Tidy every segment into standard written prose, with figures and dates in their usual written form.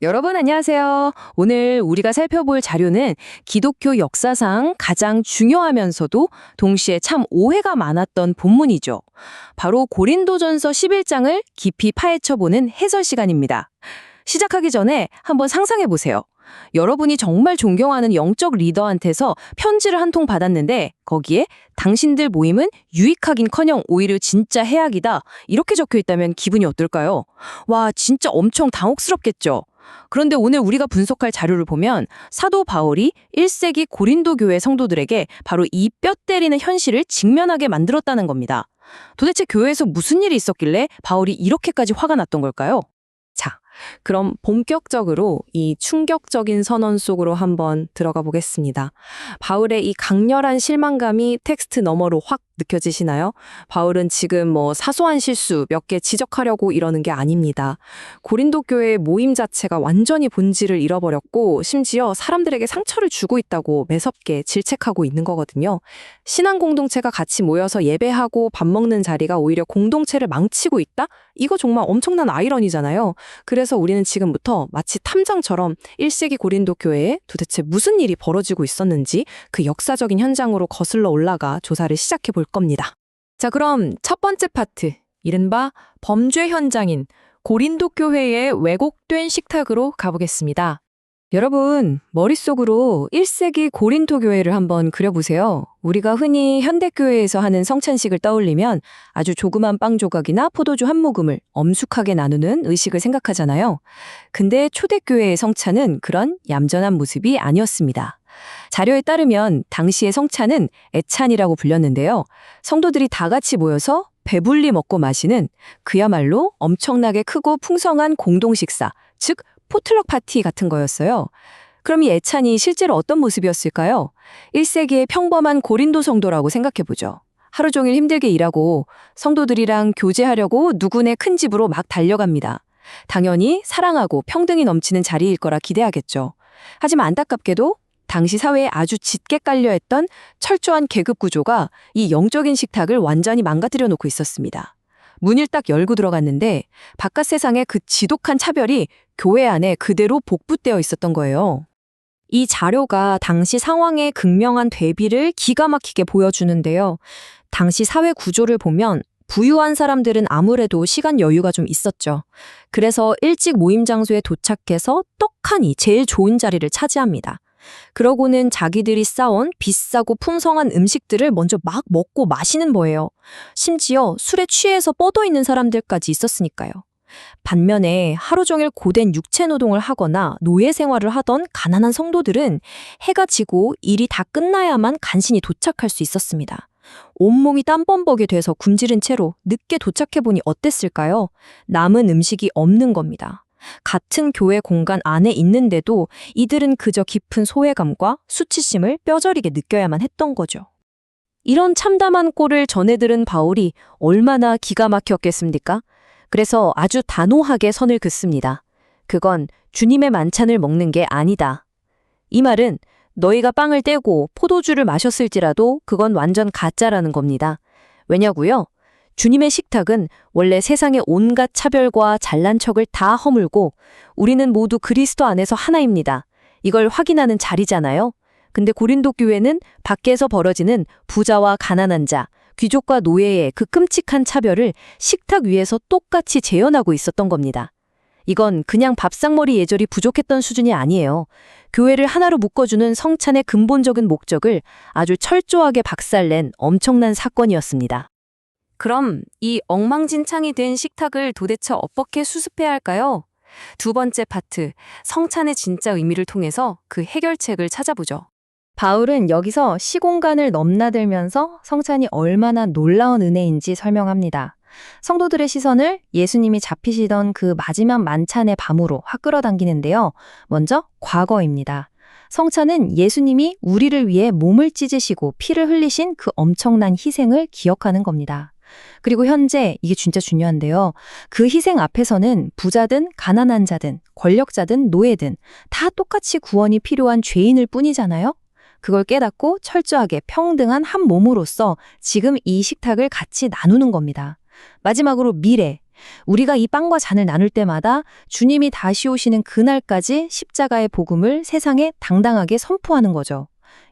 여러분 안녕하세요. 오늘 우리가 살펴볼 자료는 기독교 역사상 가장 중요하면서도 동시에 참 오해가 많았던 본문이죠. 바로 고린도전서 11장을 깊이 파헤쳐보는 해설 시간입니다. 시작하기 전에 한번 상상해 보세요. 여러분이 정말 존경하는 영적 리더한테서 편지를 한 통 받았는데 거기에 당신들 모임은 유익하긴커녕 오히려 진짜 해악이다 이렇게 적혀 있다면 기분이 어떨까요? 와, 진짜 엄청 당혹스럽겠죠. 그런데 오늘 우리가 분석할 자료를 보면 사도 바울이 1세기 고린도 교회 성도들에게 바로 이 뼈 때리는 현실을 직면하게 만들었다는 겁니다. 도대체 교회에서 무슨 일이 있었길래 바울이 이렇게까지 화가 났던 걸까요? 자, 그럼 본격적으로 이 충격적인 선언 속으로 한번 들어가 보겠습니다. 바울의 이 강렬한 실망감이 텍스트 너머로 확 느껴지시나요? 바울은 지금 사소한 실수 몇 개 지적하려고 이러는 게 아닙니다. 고린도 교회의 모임 자체가 완전히 본질을 잃어버렸고 심지어 사람들에게 상처를 주고 있다고 매섭게 질책하고 있는 거거든요. 신앙 공동체가 같이 모여서 예배하고 밥 먹는 자리가 오히려 공동체를 망치고 있다? 이거 정말 엄청난 아이러니잖아요. 그래서 우리는 지금부터 마치 탐정처럼 1세기 고린도 교회에 도대체 무슨 일이 벌어지고 있었는지 그 역사적인 현장으로 거슬러 올라가 조사를 시작해 볼 겁니다. 자, 그럼 첫 번째 파트, 이른바 범죄 현장인 고린도 교회의 왜곡된 식탁으로 가보겠습니다. 여러분, 머릿속으로 1세기 고린도 교회를 한번 그려보세요. 우리가 흔히 현대교회에서 하는 성찬식을 떠올리면 아주 조그만 빵 조각이나 포도주 한 모금을 엄숙하게 나누는 의식을 생각하잖아요. 근데 초대교회의 성찬은 그런 얌전한 모습이 아니었습니다. 자료에 따르면 당시의 성찬은 애찬이라고 불렸는데요. 성도들이 다 같이 모여서 배불리 먹고 마시는 그야말로 엄청나게 크고 풍성한 공동식사, 즉 포틀럭 파티 같은 거였어요. 그럼 이 애찬이 실제로 어떤 모습이었을까요? 1세기의 평범한 고린도 성도라고 생각해보죠. 하루 종일 힘들게 일하고 성도들이랑 교제하려고 누구네 큰 집으로 막 달려갑니다. 당연히 사랑하고 평등이 넘치는 자리일 거라 기대하겠죠. 하지만 안타깝게도 당시 사회에 아주 짙게 깔려있던 철저한 계급 구조가 이 영적인 식탁을 완전히 망가뜨려 놓고 있었습니다. 문을 딱 열고 들어갔는데 바깥 세상의 그 지독한 차별이 교회 안에 그대로 복붙되어 있었던 거예요. 이 자료가 당시 상황의 극명한 대비를 기가 막히게 보여주는데요. 당시 사회 구조를 보면 부유한 사람들은 아무래도 시간 여유가 좀 있었죠. 그래서 일찍 모임 장소에 도착해서 떡하니 제일 좋은 자리를 차지합니다. 그러고는 자기들이 싸온 비싸고 풍성한 음식들을 먼저 막 먹고 마시는 거예요. 심지어 술에 취해서 뻗어 있는 사람들까지 있었으니까요. 반면에 하루 종일 고된 육체 노동을 하거나 노예 생활을 하던 가난한 성도들은 해가 지고 일이 다 끝나야만 간신히 도착할 수 있었습니다. 온몸이 땀범벅이 돼서 굶주린 채로 늦게 도착해보니 어땠을까요? 남은 음식이 없는 겁니다. 같은 교회 공간 안에 있는데도 이들은 그저 깊은 소외감과 수치심을 뼈저리게 느껴야만 했던 거죠. 이런 참담한 꼴을 전해들은 바울이 얼마나 기가 막혔겠습니까? 그래서 아주 단호하게 선을 긋습니다. 그건 주님의 만찬을 먹는 게 아니다. 이 말은 너희가 빵을 떼고 포도주를 마셨을지라도 그건 완전 가짜라는 겁니다. 왜냐고요? 주님의 식탁은 원래 세상의 온갖 차별과 잘난 척을 다 허물고 우리는 모두 그리스도 안에서 하나입니다. 이걸 확인하는 자리잖아요. 근데 고린도 교회는 밖에서 벌어지는 부자와 가난한 자, 귀족과 노예의 그 끔찍한 차별을 식탁 위에서 똑같이 재현하고 있었던 겁니다. 이건 그냥 밥상머리 예절이 부족했던 수준이 아니에요. 교회를 하나로 묶어주는 성찬의 근본적인 목적을 아주 철저하게 박살낸 엄청난 사건이었습니다. 그럼 이 엉망진창이 된 식탁을 도대체 어떻게 수습해야 할까요? 두 번째 파트, 성찬의 진짜 의미를 통해서 그 해결책을 찾아보죠. 바울은 여기서 시공간을 넘나들면서 성찬이 얼마나 놀라운 은혜인지 설명합니다. 성도들의 시선을 예수님이 잡히시던 그 마지막 만찬의 밤으로 확 끌어당기는데요. 먼저 과거입니다. 성찬은 예수님이 우리를 위해 몸을 찢으시고 피를 흘리신 그 엄청난 희생을 기억하는 겁니다. 그리고 현재 이게 진짜 중요한데요. 그 희생 앞에서는 부자든 가난한 자든 권력자든 노예든 다 똑같이 구원이 필요한 죄인일 뿐이잖아요. 그걸 깨닫고 철저하게 평등한 한 몸으로서 지금 이 식탁을 같이 나누는 겁니다. 마지막으로 미래, 우리가 이 빵과 잔을 나눌 때마다 주님이 다시 오시는 그날까지 십자가의 복음을 세상에 당당하게 선포하는 거죠.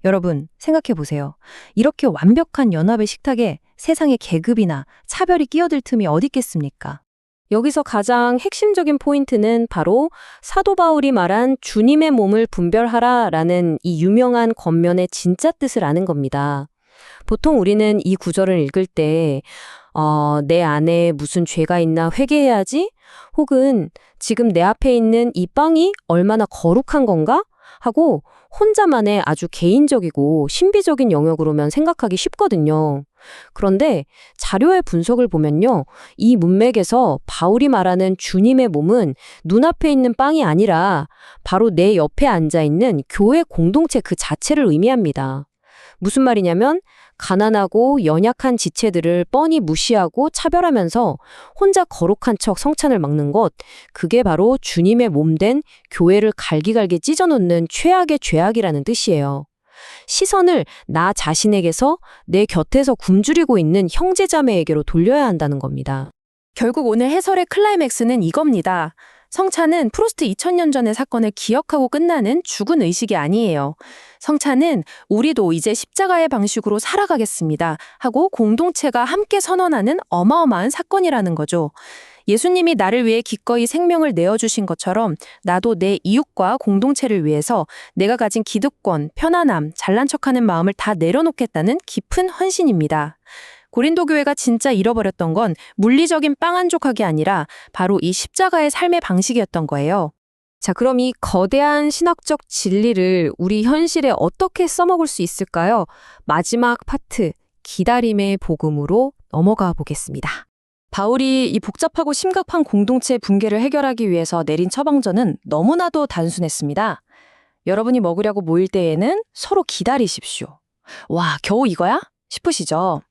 여러분, 생각해 보세요. 이렇게 완벽한 연합의 식탁에 세상의 계급이나 차별이 끼어들 틈이 어디 있겠습니까? 여기서 가장 핵심적인 포인트는 바로 사도 바울이 말한 주님의 몸을 분별하라라는 이 유명한 권면의 진짜 뜻을 아는 겁니다. 보통 우리는 이 구절을 읽을 때 내 안에 무슨 죄가 있나 회개해야지? 혹은 지금 내 앞에 있는 이 빵이 얼마나 거룩한 건가? 하고 혼자만의 아주 개인적이고 신비적인 영역으로만 생각하기 쉽거든요. 그런데 자료의 분석을 보면요. 이 문맥에서 바울이 말하는 주님의 몸은 눈앞에 있는 빵이 아니라 바로 내 옆에 앉아있는 교회 공동체 그 자체를 의미합니다. 무슨 말이냐면 가난하고 연약한 지체들을 뻔히 무시하고 차별하면서 혼자 거룩한 척 성찬을 막는 것, 그게 바로 주님의 몸된 교회를 갈기갈기 찢어놓는 최악의 죄악이라는 뜻이에요. 시선을 나 자신에게서 내 곁에서 굶주리고 있는 형제자매에게로 돌려야 한다는 겁니다. 결국 오늘 해설의 클라이맥스는 이겁니다. 성찬은 프로스트 2000년 전의 사건을 기억하고 끝나는 죽은 의식이 아니에요. 성찬은 우리도 이제 십자가의 방식으로 살아가겠습니다 하고 공동체가 함께 선언하는 어마어마한 사건이라는 거죠. 예수님이 나를 위해 기꺼이 생명을 내어주신 것처럼 나도 내 이웃과 공동체를 위해서 내가 가진 기득권, 편안함, 잘난 척하는 마음을 다 내려놓겠다는 깊은 헌신입니다. 고린도 교회가 진짜 잃어버렸던 건 물리적인 빵 한 조각이 아니라 바로 이 십자가의 삶의 방식이었던 거예요. 자, 그럼 이 거대한 신학적 진리를 우리 현실에 어떻게 써먹을 수 있을까요? 마지막 파트, 기다림의 복음으로 넘어가 보겠습니다. 바울이 이 복잡하고 심각한 공동체 붕괴를 해결하기 위해서 내린 처방전은 너무나도 단순했습니다. 여러분이 먹으려고 모일 때에는 서로 기다리십시오. 와, 겨우 이거야? 싶으시죠?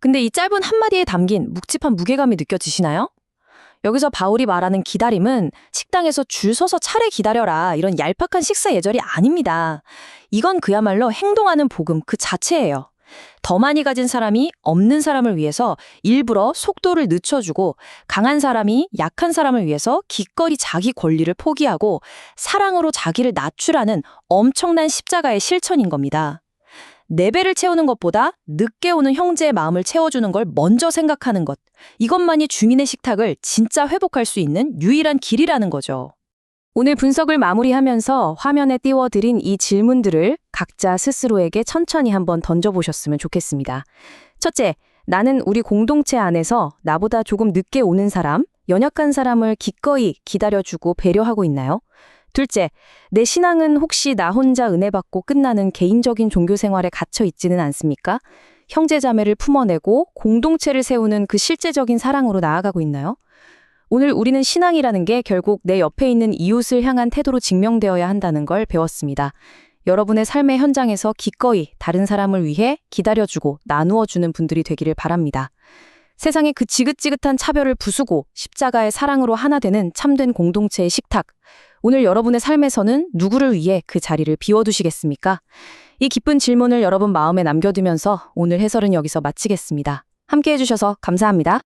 근데 이 짧은 한마디에 담긴 묵직한 무게감이 느껴지시나요? 여기서 바울이 말하는 기다림은 식당에서 줄 서서 차례 기다려라 이런 얄팍한 식사 예절이 아닙니다. 이건 그야말로 행동하는 복음 그 자체예요. 더 많이 가진 사람이 없는 사람을 위해서 일부러 속도를 늦춰주고 강한 사람이 약한 사람을 위해서 기꺼이 자기 권리를 포기하고 사랑으로 자기를 낮추라는 엄청난 십자가의 실천인 겁니다. 네 배를 채우는 것보다 늦게 오는 형제의 마음을 채워주는 걸 먼저 생각하는 것. 이것만이 주민의 식탁을 진짜 회복할 수 있는 유일한 길이라는 거죠. 오늘 분석을 마무리하면서 화면에 띄워드린 이 질문들을 각자 스스로에게 천천히 한번 던져보셨으면 좋겠습니다. 첫째, 나는 우리 공동체 안에서 나보다 조금 늦게 오는 사람, 연약한 사람을 기꺼이 기다려주고 배려하고 있나요? 둘째, 내 신앙은 혹시 나 혼자 은혜 받고 끝나는 개인적인 종교 생활에 갇혀 있지는 않습니까? 형제자매를 품어내고 공동체를 세우는 그 실제적인 사랑으로 나아가고 있나요? 오늘 우리는 신앙이라는 게 결국 내 옆에 있는 이웃을 향한 태도로 증명되어야 한다는 걸 배웠습니다. 여러분의 삶의 현장에서 기꺼이 다른 사람을 위해 기다려주고 나누어주는 분들이 되기를 바랍니다. 세상의 그 지긋지긋한 차별을 부수고 십자가의 사랑으로 하나 되는 참된 공동체의 식탁. 오늘 여러분의 삶에서는 누구를 위해 그 자리를 비워두시겠습니까? 이 기쁜 질문을 여러분 마음에 남겨두면서 오늘 해설은 여기서 마치겠습니다. 함께 해주셔서 감사합니다.